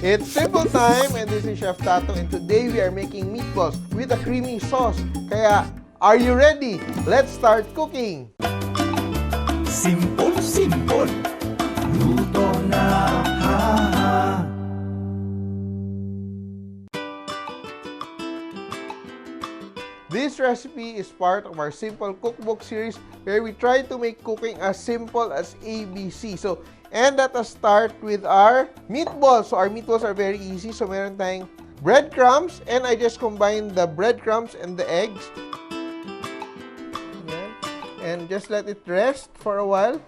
It's simple time, and this is Chef Tato, and today we are making meatballs with a creamy sauce. Kaya, are you ready? Let's start cooking! Simpol, simpol, luto na, ha, ha. This recipe is part of our Simple Cookbook series where we try to make cooking as simple as ABC. So, and let us start with our meatballs. So, our meatballs are very easy. So, meron tayong breadcrumbs, and I just combine the breadcrumbs and the eggs. Ayan. And just let it rest for a while.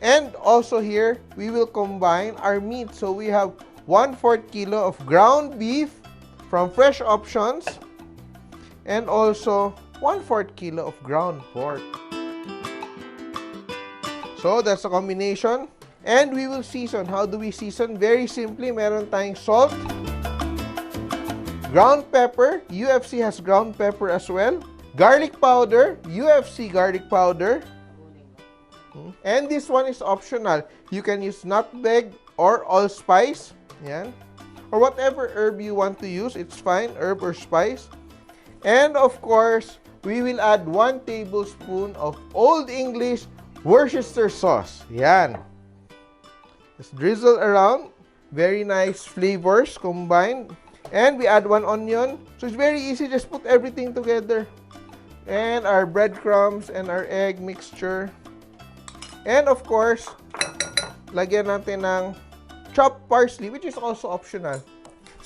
And also here, we will combine our meat. So, we have 1/4 kilo of ground beef from Fresh Options. And also, 1/4 kilo of ground pork. So, that's a combination. And we will season. How do we season? Very simply, meron tayong salt, ground pepper. UFC has ground pepper as well. Garlic powder. UFC garlic powder. And this one is optional. You can use nutmeg or allspice. Yan. Or whatever herb you want to use. It's fine, herb or spice. And of course, we will add 1 tablespoon of Old English Worcestershire sauce. Yan. Just drizzle around. Very nice flavors combined. And we add 1 onion. So it's very easy. Just put everything together. And our breadcrumbs and our egg mixture. And of course, lagyan natin ng chopped parsley, which is also optional.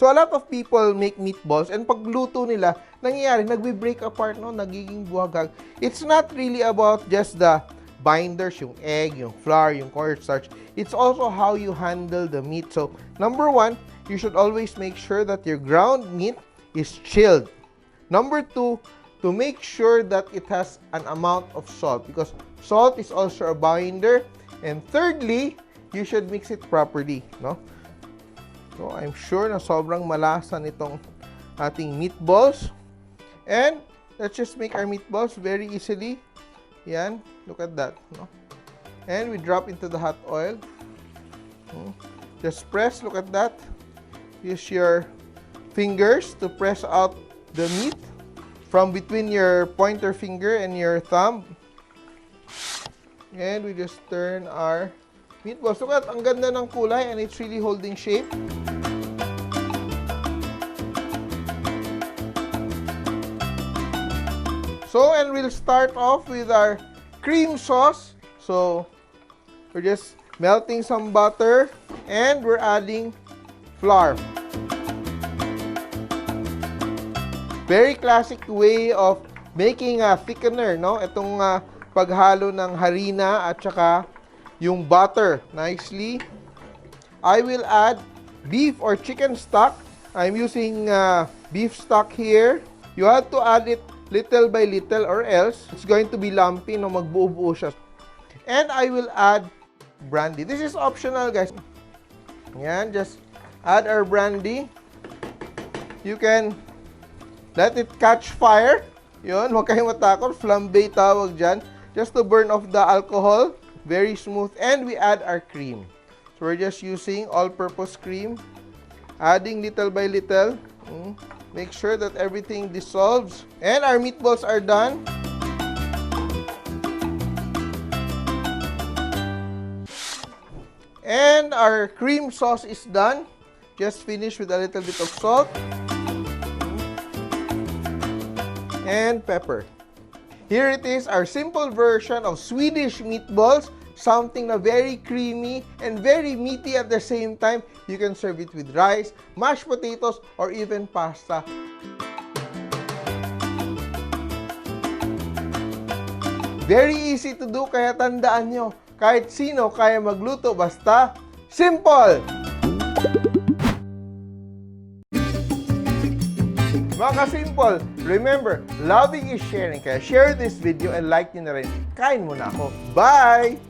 So, a lot of people make meatballs, and pagluto nila, nangyayari, nagbe-break apart, no? Nagiging buhagag. It's not really about just the binders, yung egg, yung flour, yung cornstarch. It's also how you handle the meat. So, number 1, you should always make sure that your ground meat is chilled. Number 2, to make sure that it has an amount of salt, because salt is also a binder. And thirdly, you should mix it properly, no? So, I'm sure na sobrang malasa nitong ating meatballs. And, let's just make our meatballs very easily. Yan. Look at that. No? And we drop into the hot oil. Just press. Look at that. Use your fingers to press out the meat from between your pointer finger and your thumb. And we just turn our meatballs. Look at, ang ganda ng kulay, and it's really holding shape. So, and we'll start off with our cream sauce. So, we're just melting some butter, and we're adding flour. Very classic way of making a thickener, no? Itong paghalo ng harina at saka yung butter nicely. I will add beef or chicken stock. I'm using beef stock here. You have to add it little by little, or else it's going to be lumpy, no? Magbuo-buo siya. And I will add brandy. This is optional, guys. Yan, just add our brandy. You can let it catch fire. Yun, huwag kayong matakot. Flambe tawag dyan. Just to burn off the alcohol. Very smooth. And we add our cream. So we're just using all-purpose cream. Adding little by little. Make sure that everything dissolves. And our meatballs are done. And our cream sauce is done. Just finish with a little bit of salt. And pepper. Here it is, our simple version of Swedish meatballs. Something na very creamy and very meaty at the same time. You can serve it with rice, mashed potatoes, or even pasta. Very easy to do, kaya tandaan nyo, kahit sino kaya magluto, basta simple! Mga ka-simple, remember, loving is sharing. Kaya share this video and like nyo na rin. Kain muna ako. Bye!